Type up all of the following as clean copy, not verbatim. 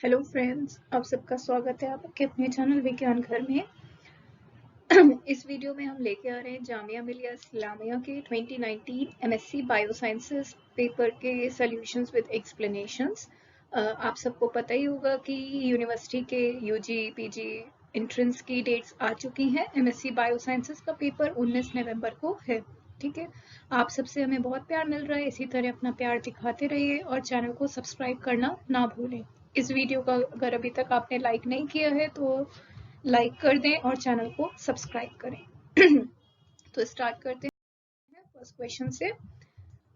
Hello friends, आप सबका स्वागत है आपके अपने चैनल विज्ञान घर में। इस वीडियो में हम लेके आ रहे हैं जामिया मिलिया इस्लामिया के 2019 एमएससी बायोसाइंसेस पेपर के सॉल्यूशंस विद एक्सप्लेनेशंस। आप सबको पता ही होगा कि यूनिवर्सिटी के यूजी पीजी एंट्रेंस की डेट्स आ चुकी हैं। एमएससी बायोसाइंसेस का पेपर 19 नवंबर को है। ठीक है, आप सबसे हमें बहुत प्यार मिल रहा है, इसी तरह अपना प्यार दिखाते रहिए और चैनल को सब्सक्राइब करना ना भूलें। इस वीडियो का अगर अभी तक आपने लाइक नहीं किया है तो लाइक कर दें और चैनल को सब्सक्राइब करें। तो स्टार्ट करते हैं फर्स्ट क्वेश्चन से।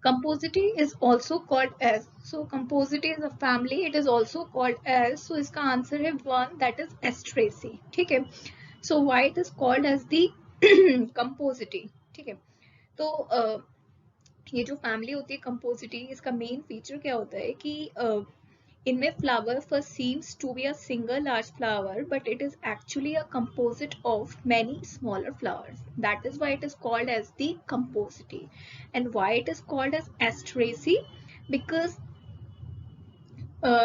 Compositae is also called as, so compositae is a family, it is also called as, so इसका आंसर है one, that is Asteraceae। ठीक है, so why it is called as the compositae। ठीक है, तो ये जो फैमिली होती है कंपोजिटी, इसका मेन फीचर क्या होता है कि इनमें flower first seems to be a single large flower, but it is actually a composite of many smaller flowers. That is why it is called as the composite. And why it is called as Asteraceae? Because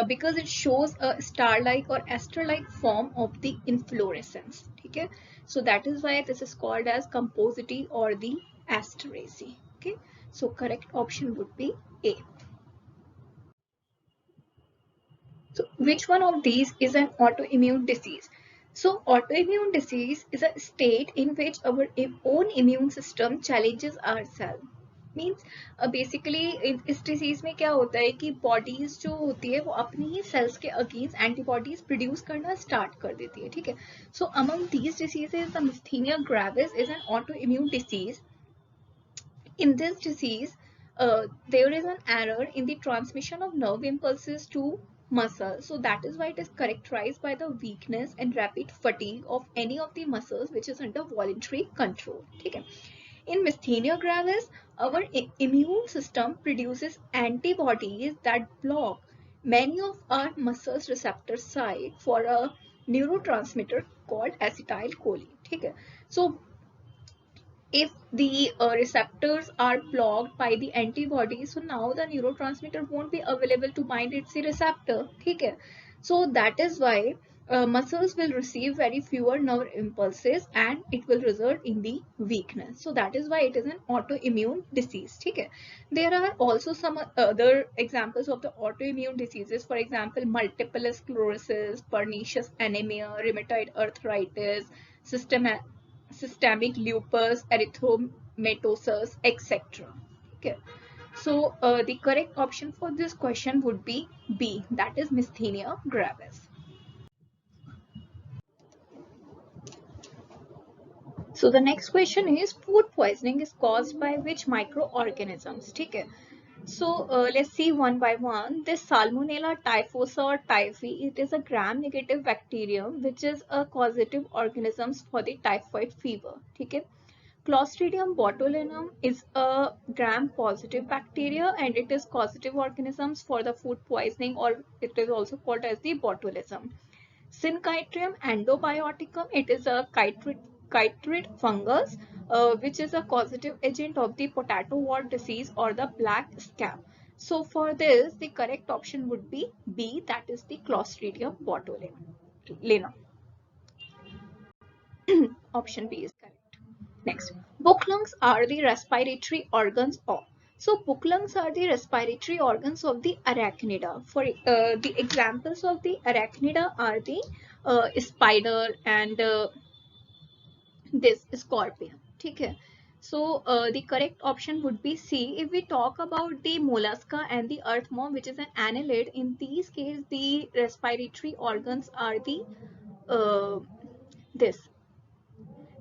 because it shows a star-like or aster-like form of the inflorescence. ठीक है, so that is why this is called as composite or the Asteraceae. Okay, so correct option would be A. So which one of these is an autoimmune disease? So autoimmune disease is a state in which our own immune system challenges ourselves. Means basically इस disease में क्या होता है कि bodies जो होती है वो अपनी ही सेल्स के अगेंस्ट एंटीबॉडीज प्रोड्यूस करना स्टार्ट कर देती है। ठीक है, so among these diseases the myasthenia gravis is an autoimmune disease. In this disease, there is an error in the transmission of nerve impulses to muscle. So that is why it is characterized by the weakness and rapid fatigue of any of the muscles which is under voluntary control. Okay. In Myasthenia gravis, our immune system produces antibodies that block many of our muscles receptor site for a neurotransmitter called acetylcholine. Okay. So if the receptors are blocked by the antibodies, so now the neurotransmitter won't be available to bind its receptor. Okay, so that is why muscles will receive very fewer nerve impulses and it will result in the weakness. So that is why it is an autoimmune disease. Okay, there are also some other examples of the autoimmune diseases. For example, multiple sclerosis, pernicious anemia, rheumatoid arthritis, systemic lupus, erythematosus, etc. Okay, so the correct option for this question would be B, that is Myasthenia gravis. So the next question is, food poisoning is caused by which microorganisms? ठीक है, so let's see one by one. This Salmonella typhosa or typhi, it is a gram-negative bacterium which is a causative organism for the typhoid fever. ठीक है, Clostridium botulinum is a gram-positive bacteria and it is causative organisms for the food poisoning, or it is also called as the botulism. Synchytrium endobioticum, it is a chytrid fungus which is a causative agent of the potato wart disease or the black scab. So for this, the correct option would be B, that is the Clostridium botulinum. Option B is correct. Next, book lungs are the respiratory organs of. So book lungs are the respiratory organs of the arachnida. For the examples of the arachnida are the spider and this scorpion. Okay. So the correct option would be C. If we talk about the mollusca and the earthworm, which is an annelid, in these cases the respiratory organs are the this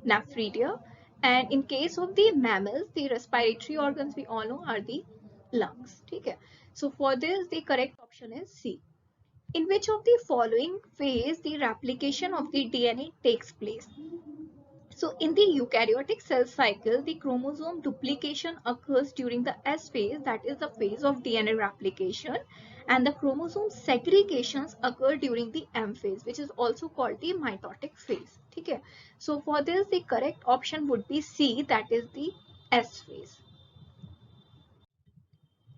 nephridia, and in case of the mammals, the respiratory organs we all know are the lungs. Okay, so for this the correct option is C. In which of the following phase the replication of the DNA takes place? So in the eukaryotic cell cycle, the chromosome duplication occurs during the S phase, that is the phase of DNA replication, and the chromosome segregations occur during the M phase, which is also called the mitotic phase. Okay, so for this the correct option would be C, that is the S phase.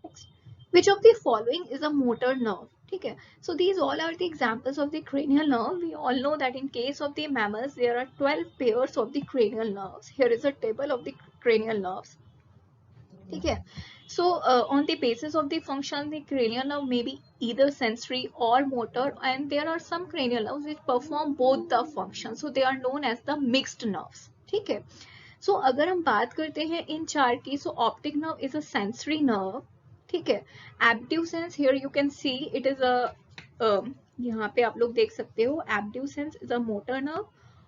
Next, which of the following is a motor nerve? ठीक है. So these all are the examples of the cranial nerve. We all know that in case of the mammals there are 12 pairs of the cranial nerves. Here is a table of the cranial nerves. ठीक है. So on the basis of the function, the cranial nerve may be either sensory or motor, and there are some cranial nerves which perform both the functions, so they are known as the mixed nerves. ठीक है. So अगर हम बात करते हैं इन चार की, so optic nerve is a sensory nerve. ठीक है. Abducens, here you can see it is a यहाँ पे आप लोग देख सकते हो, abducens is a motor nerve,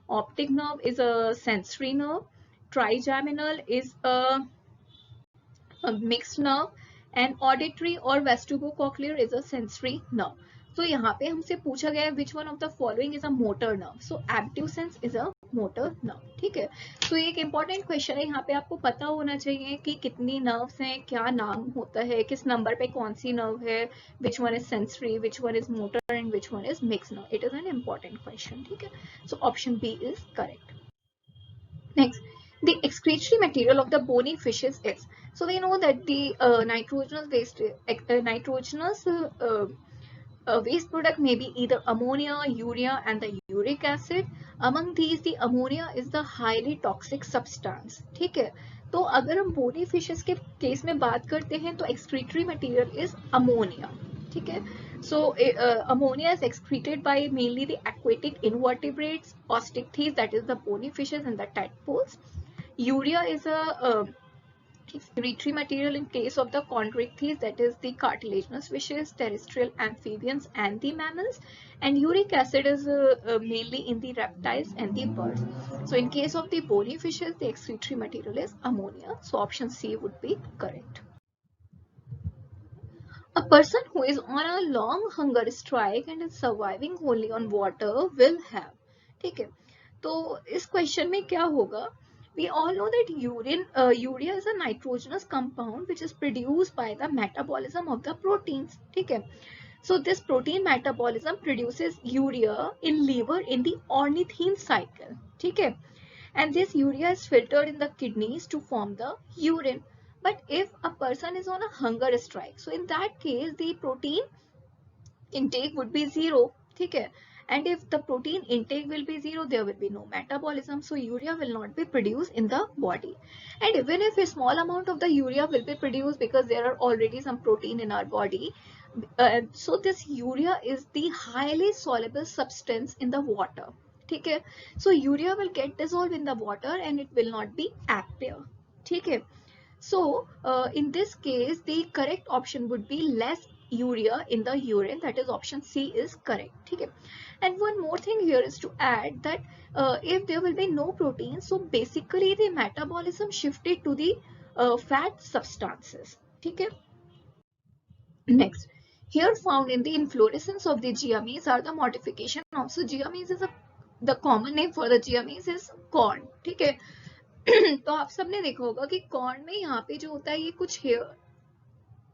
optic nerve is a sensory nerve, trigeminal is a mixed nerve, and auditory or vestibulocochlear is a sensory nerve. तो यहाँ पे हमसे पूछा गया है which one of the following is a motor nerve. So abducens is a motor nerve. ठीक है. तो ये एक important question है, यहाँ पे आपको पता होना चाहिए कि कितनी nerves हैं, क्या नाम होता है, किस नंबर पे कौन सी nerve है, which one is sensory, which one is motor, and which one is mixed nerve. It is an important question. ठीक है. So option B is correct. Next, the excretory material of the bony fishes is. So we know that the nitrogenous waste product may be either ammonia, urea, and the uric acid. Among these, the ammonia is the highly toxic substance. ठीक है. तो अगर हम bony fishes के case में बात करते हैं तो excretory material is ammonia. ठीक है. So ammonia is excreted by mainly the aquatic invertebrates, osteichthyes, that is the bony fishes, and the tadpoles. Urea is a excretory material in case of the chondrichthyes, that is the cartilaginous fishes, terrestrial amphibians, and the mammals. And uric acid is mainly in the reptiles and the birds. So in case of the bony fishes, the excretory material is ammonia. So option C would be correct. A person who is on a long hunger strike and is surviving only on water will have. ठीक है. तो इस question में क्या होगा? We all know that urea is a nitrogenous compound which is produced by the metabolism of the proteins. ठीक है. So this protein metabolism produces urea in liver in the ornithine cycle. ठीक है. And this urea is filtered in the kidneys to form the urine. But if a person is on a hunger strike, so in that case the protein intake would be zero. ठीक है. And if the protein intake will be zero, there will be no metabolism, so urea will not be produced in the body. And even if a small amount of the urea will be produced, because there are already some protein in our body, so this urea is the highly soluble substance in the water. ठीक है. So urea will get dissolved in the water and it will not be aqueous. ठीक है. So in this case the correct option would be less urea in the urine, that is option C is correct. ठीक है. And one more thing here is to add that if there will be no protein, so basically the metabolism shifted to the fat substances. ठीक है. Next, here found in the inflorescence of the giametes are the modification of. So giametes is the common name for the giametes is corn. ठीक है. तो आप सबने देखा होगा कि कॉर्न में यहाँ पे जो होता है ये कुछ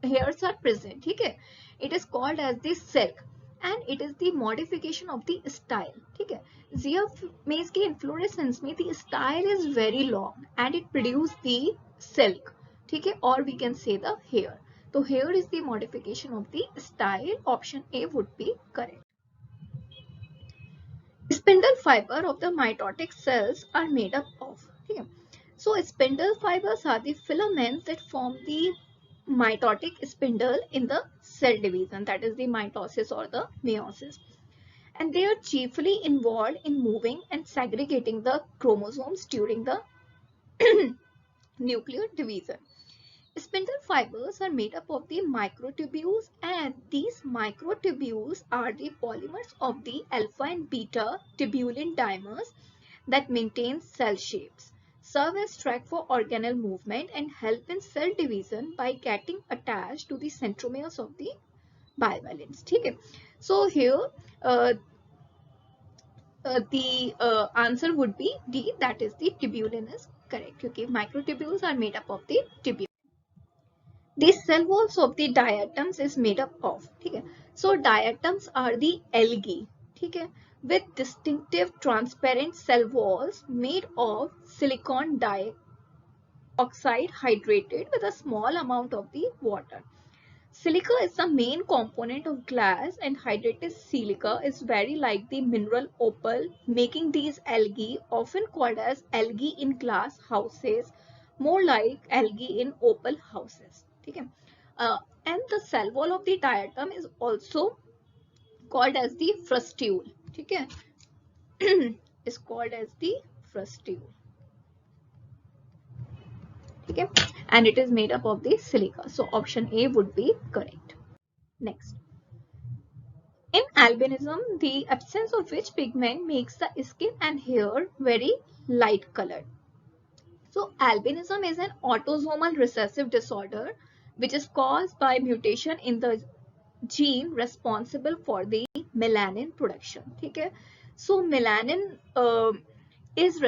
hairs are present. ठीक है. It is called as the silk and it is the modification of the style. ठीक है. Giametes के inflorescence में the style is very long and it produce the silk. ठीक है. Or we can say the hair. So here is the modification of the style. Option A would be correct. Spindle fiber of the mitotic cells are made up of. Okay. So spindle fibers are the filaments that form the mitotic spindle in the cell division, that is the mitosis or the meiosis. And they are chiefly involved in moving and segregating the chromosomes during the nuclear division. Spindle fibers are made up of the microtubules, and these microtubules are the polymers of the alpha and beta tubulin dimers that maintain cell shapes, serve as track for organelle movement, and help in cell division by getting attached to the centromeres of the bivalents. ठीक है. So here the answer would be D, that is the tubulin is correct. Okay, microtubules are made up of the tubulin. The cell walls of the diatoms is made up of. ठीक है. So diatoms are the algae. ठीक है. With distinctive transparent cell walls made of silicon dioxide hydrated with a small amount of the water. Silica is the main component of glass, and hydrated silica is very like the mineral opal, making these algae, often called as algae in glass houses, more like algae in opal houses. Okay? And the cell wall of the diatom is also called as the frustule. Okay? Is called as the frustule. Okay? And it is made up of the silica. So option A would be correct. Next. In albinism, the absence of which pigment makes the skin and hair very light colored. So albinism is an autosomal recessive disorder which is caused by mutation in the gene responsible for the melanin production. Okay? So melanin is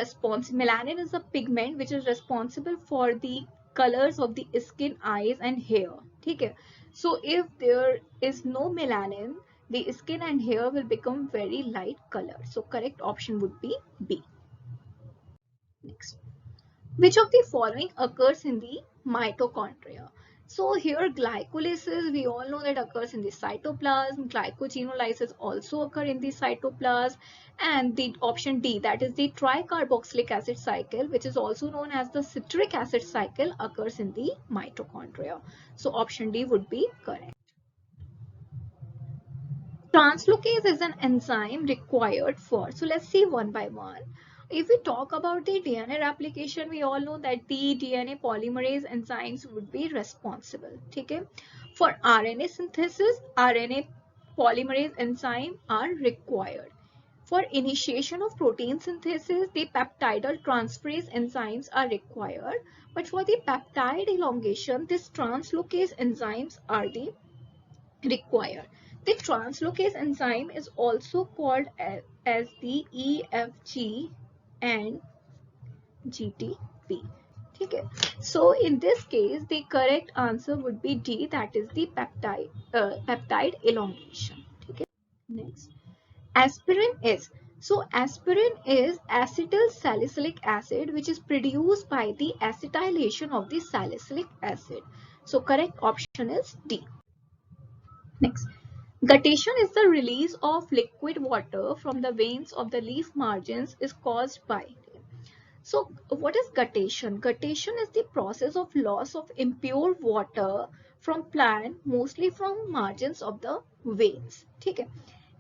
a pigment which is responsible for the colors of the skin, eyes and hair. Okay? So if there is no melanin, the skin and hair will become very light color. So correct option would be B. Next. Which of the following occurs in the mitochondria? So here glycolysis, we all know that occurs in the cytoplasm. Glycogenolysis also occur in the cytoplasm. And the option D, that is the tricarboxylic acid cycle, which is also known as the citric acid cycle, occurs in the mitochondria. So option D would be correct. Translocase is an enzyme required for, so let's see one by one. If we talk about the DNA replication, we all know that the DNA polymerase enzymes would be responsible. Okay? For RNA synthesis, RNA polymerase enzyme are required. For initiation of protein synthesis, the peptidyl transferase enzymes are required. But for the peptide elongation, these translocase enzymes are the required. The translocase enzyme is also called as the EFG and GTP. Okay. So in this case, the correct answer would be D, that is the peptide elongation. Okay. Next, aspirin is. So aspirin is acetyl salicylic acid, which is produced by the acetylation of the salicylic acid. So correct option is D. Next. Guttation is the release of liquid water from the veins of the leaf margins is caused by. So what is guttation? Guttation is the process of loss of impure water from plant, mostly from margins of the veins. Okay.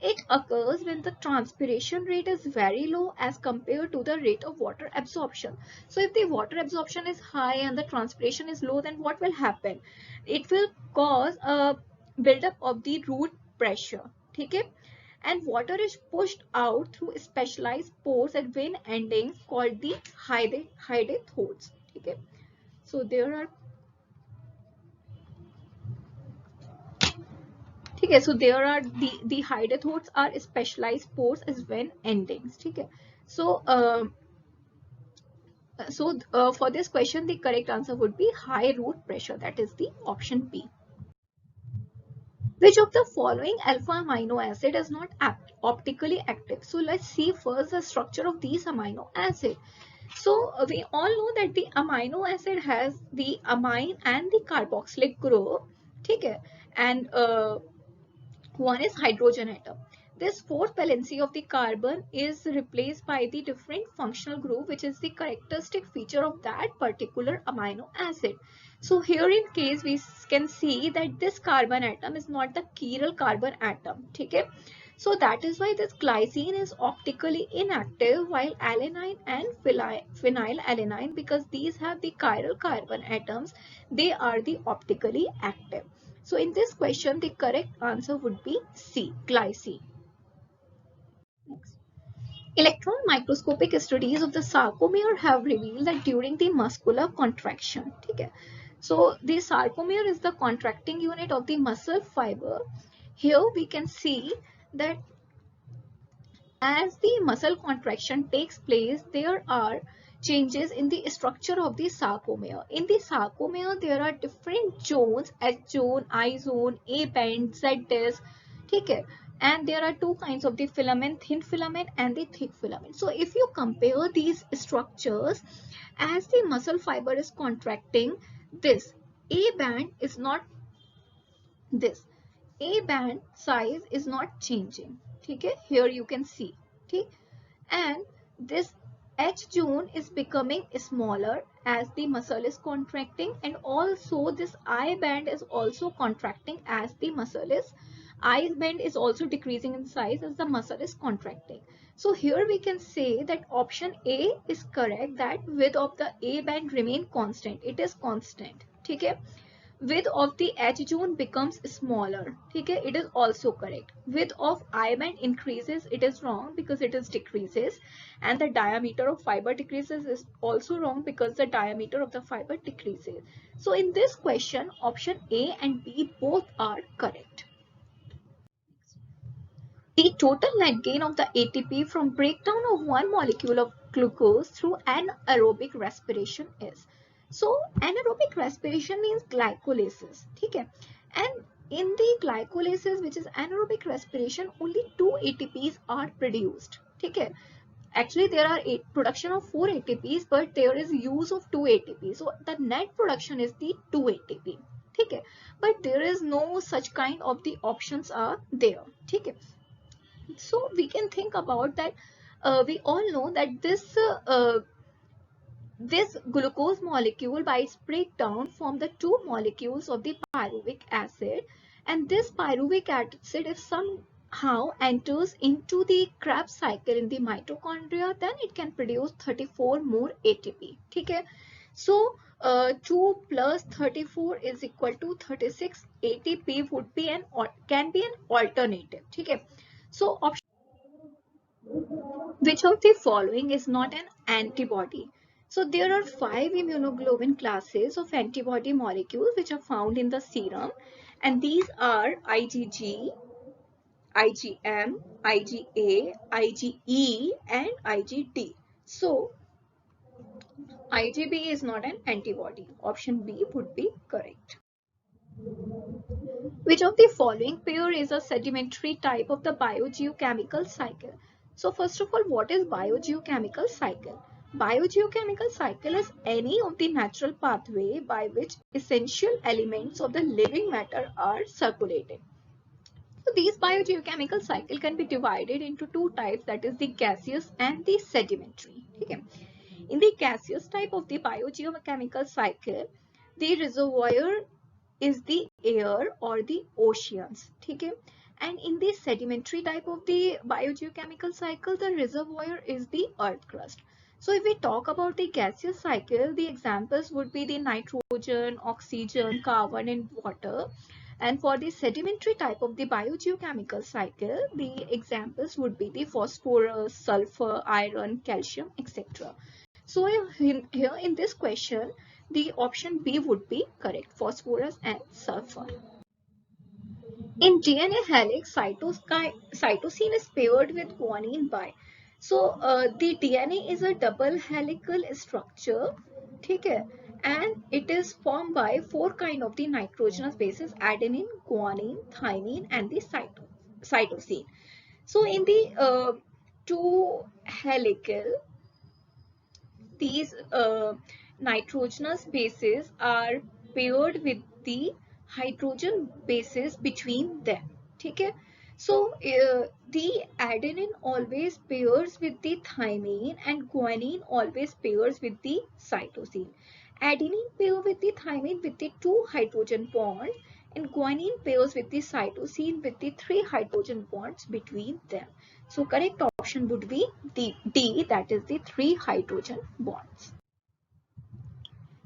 It occurs when the transpiration rate is very low as compared to the rate of water absorption. So if the water absorption is high and the transpiration is low, then what will happen? It will cause a buildup of the root pressure. Okay? And water is pushed out through specialized pores at vein endings called the hydatodes. Okay? So there are so there are the hydatodes are specialized pores as vein endings. Okay? So for this question, the correct answer would be high root pressure. That is the option B. Which of the following alpha amino acid is not optically active? So let's see first the structure of these amino acid. So we all know that the amino acid has the amine and the carboxylic group. Okay? And one is hydrogen atom. This fourth valency of the carbon is replaced by the different functional group, which is the characteristic feature of that particular amino acid. So here in case we can see that this carbon atom is not the chiral carbon atom. Okay? So that is why this glycine is optically inactive, while alanine and phenylalanine, because these have the chiral carbon atoms, they are the optically active. So in this question, the correct answer would be C, glycine. Next. Electron microscopic studies of the sarcomere have revealed that during the muscular contraction, okay, so the sarcomere is the contracting unit of the muscle fiber. Here we can see that as the muscle contraction takes place, there are changes in the structure of the sarcomere. In the sarcomere, there are different zones, S zone, I zone, A band, Z disc. Okay. And there are two kinds of the filament, thin filament and the thick filament. So if you compare these structures, as the muscle fiber is contracting, this A band is not this A band size is not changing. Okay, here you can see. Okay, and this H zone is becoming smaller as the muscle is contracting, and also this I band is also contracting as the muscle is I band is also decreasing in size as the muscle is contracting. So here we can say that option A is correct, that width of the A band remain constant. It is constant. Okay, width of the H zone becomes smaller. Okay, it is also correct. Width of I band increases. It is wrong because it is decreases, and the diameter of fiber decreases is also wrong because the diameter of the fiber decreases. So in this question, option A and B both are correct. The total net gain of the ATP from breakdown of one molecule of glucose through anaerobic respiration is. So anaerobic respiration means glycolysis. Okay? And in the glycolysis, which is anaerobic respiration, only 2 ATPs are produced. Okay? Actually, there are production of 4 ATPs, but there is use of 2 ATP. So the net production is the 2 ATP. Okay? But there is no such kind of the options are there. Okay? So we can think about that. We all know that this glucose molecule by its breakdown form the two molecules of the pyruvic acid, and this pyruvic acid, if somehow enters into the Krebs cycle in the mitochondria, then it can produce 34 more ATP. Okay, so 2 plus 34 is equal to 36 ATP would be can be an alternative. Okay, so option, which of the following is not an antibody? So there are 5 immunoglobulin classes of antibody molecules which are found in the serum, and these are IgG, IgM, IgA, IgE and IgD. So IgB is not an antibody. Option B would be correct. Which of the following pair is a sedimentary type of the biogeochemical cycle? So first of all, what is biogeochemical cycle? Biogeochemical cycle is any of the natural pathway by which essential elements of the living matter are circulated. So these biogeochemical cycle can be divided into two types, that is the gaseous and the sedimentary. Okay. In the gaseous type of the biogeochemical cycle, the reservoir is the air or the oceans. Okay. And in the sedimentary type of the biogeochemical cycle, the reservoir is the earth crust. So if we talk about the gaseous cycle, the examples would be the nitrogen, oxygen, carbon and water. And for the sedimentary type of the biogeochemical cycle, the examples would be the phosphorus, sulfur, iron, calcium, etc. So here in this question, the option B would be correct, phosphorus and sulfur. In DNA helix, cytosine is paired with guanine by. So the DNA is a double helical structure, okay, and it is formed by 4 kind of the nitrogenous bases: adenine, guanine, thymine, and the cytosine. So in the 2 helical, these nitrogenous bases are paired with the hydrogen bases between them. Okay, so the adenine always pairs with the thymine and guanine always pairs with the cytosine. Adenine pairs with the thymine with the 2 hydrogen bonds, and guanine pairs with the cytosine with the 3 hydrogen bonds between them. So correct option would be D, that is the 3 hydrogen bonds.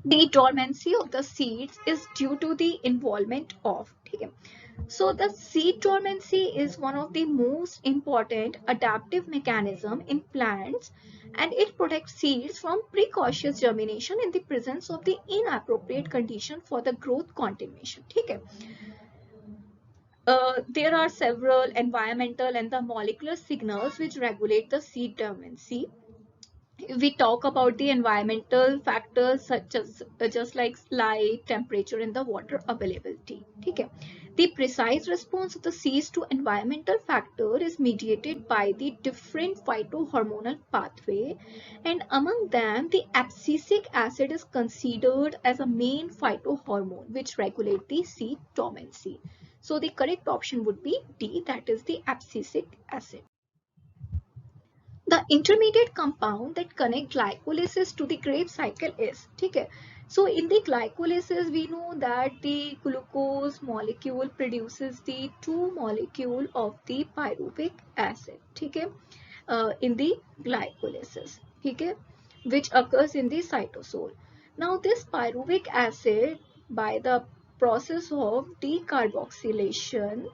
The dormancy of the seeds is due to the involvement of. Okay. So the seed dormancy is one of the most important adaptive mechanism in plants, and it protects seeds from precocious germination in the presence of the inappropriate condition for the growth continuation. Okay. There are several environmental and the molecular signals which regulate the seed dormancy. We talk about the environmental factors such as just like light, temperature and the water availability. Okay. The precise response of the seeds to environmental factor is mediated by the different phytohormonal pathway, and among them the abscisic acid is considered as a main phytohormone which regulate the seed dormancy. So the correct option would be D, that is the abscisic acid. The intermediate compound that connect glycolysis to the Krebs cycle is, ठीक है. So in the glycolysis we know that the glucose molecule produces the 2 molecule of the pyruvic acid, ठीक है, in the glycolysis, ठीक है, which occurs in the cytosol. Now this pyruvic acid, by the process of decarboxylation,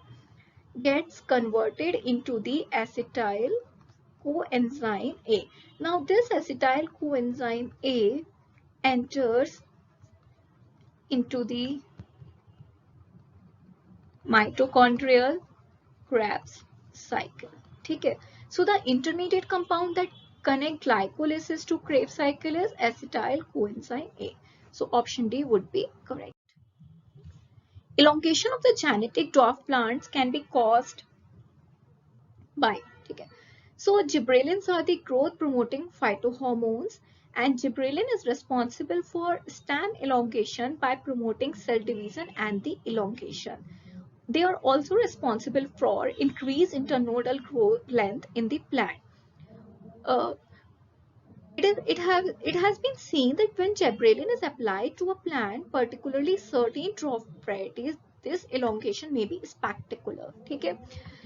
gets converted into the acetyl coenzyme A. Now this acetyl coenzyme A enters into the mitochondrial Krebs cycle, ठीक है. So the intermediate compound that connect glycolysis to Krebs cycle is acetyl coenzyme A. So option D would be correct. Elongation of the genetic dwarf plants can be caused by, ठीक है. So gibberellins are the growth promoting phytohormones, and gibberellin is responsible for stem elongation by promoting cell division and the elongation. They are also responsible for increased internodal growth length in the plant. It has been seen that when gibberellin is applied to a plant, particularly certain dwarf varieties, this elongation may be spectacular. Okay?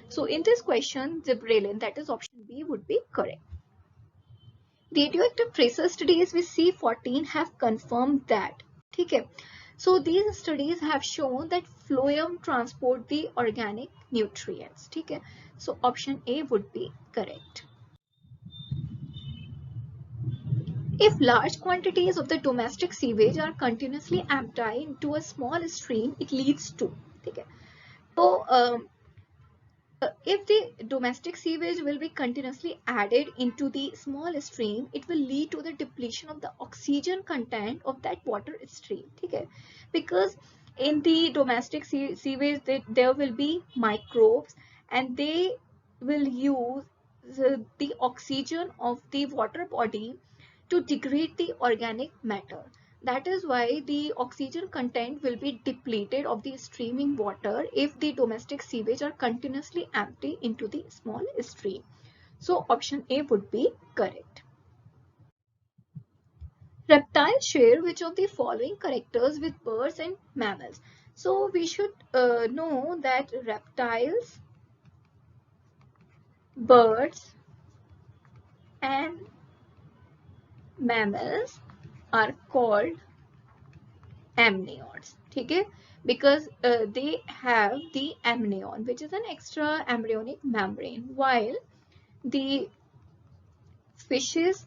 So in this question, gibberellin, that is option B, would be correct. Radioactive tracer studies with C14 have confirmed that. Okay? So these studies have shown that phloem transport the organic nutrients. Okay? So option A would be correct. If large quantities of the domestic sewage are continuously emptied into a small stream, it leads to. Okay? So if the domestic sewage will be continuously added into the small stream, it will lead to the depletion of the oxygen content of that water stream. Okay? Because in the domestic sewage, there will be microbes, and they will use the oxygen of the water body to degrade the organic matter. That is why the oxygen content will be depleted of the streaming water if the domestic sewage are continuously empty into the small stream. So option A would be correct. Reptiles share which of the following characters with birds and mammals? So we should know that reptiles, birds and mammals are called amniotes, okay? Because they have the amnion, which is an extra embryonic membrane, while the fishes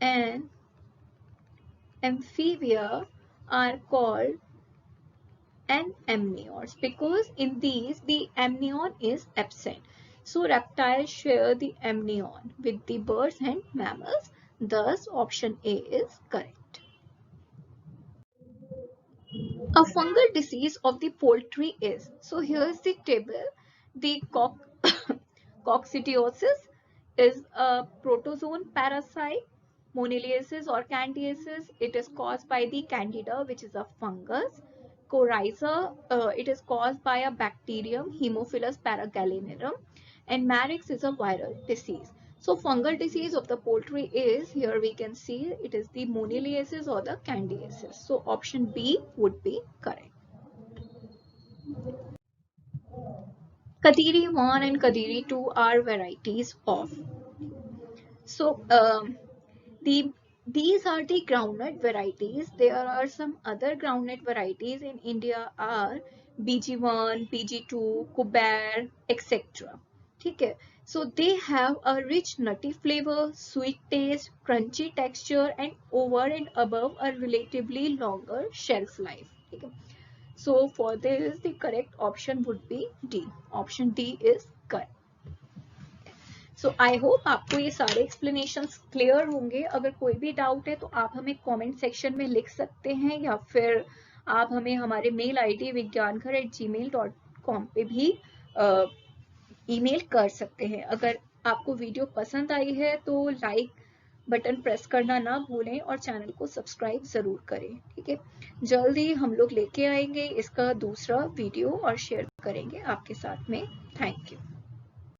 and amphibia are called amniotes, because in these the amnion is absent. So reptiles share the amnion with the birds and mammals. Thus option A is correct. A fungal disease of the poultry is, so here's the table. The coccidiosis is a protozoan parasite. Moniliasis or candidiasis, it is caused by the candida, which is a fungus. Coryza, it is caused by a bacterium, Haemophilus paragallinarium. And Marix is a viral disease. So fungal disease of the poultry is, here we can see, it is the moniliasis or the candidiasis. So option B would be correct. Kadiri 1 and Kadiri 2 are varieties of. So these are the groundnut varieties. There are some other groundnut varieties in India are BG1, BG2, Kuber, etc. Okay. So they have a rich nutty flavor, sweet taste, crunchy texture, and over and above a relatively longer shelf life. Okay. So for this, the correct option would be D. Option D is correct. So I hope आपको ये सारे explanations clear होंगे. अगर कोई भी doubt है तो आप हमें कमेंट सेक्शन में लिख सकते हैं, या फिर आप हमें हमारे मेल आईडी vigyankar@gmail.com पे भी ईमेल कर सकते हैं. अगर आपको वीडियो पसंद आई है तो लाइक बटन प्रेस करना ना भूलें और चैनल को सब्सक्राइब ज़रूर करें। ठीक है, जल्द ही हम लोग लेके आएंगे इसका दूसरा वीडियो और शेयर करेंगे आपके साथ में। Thank you.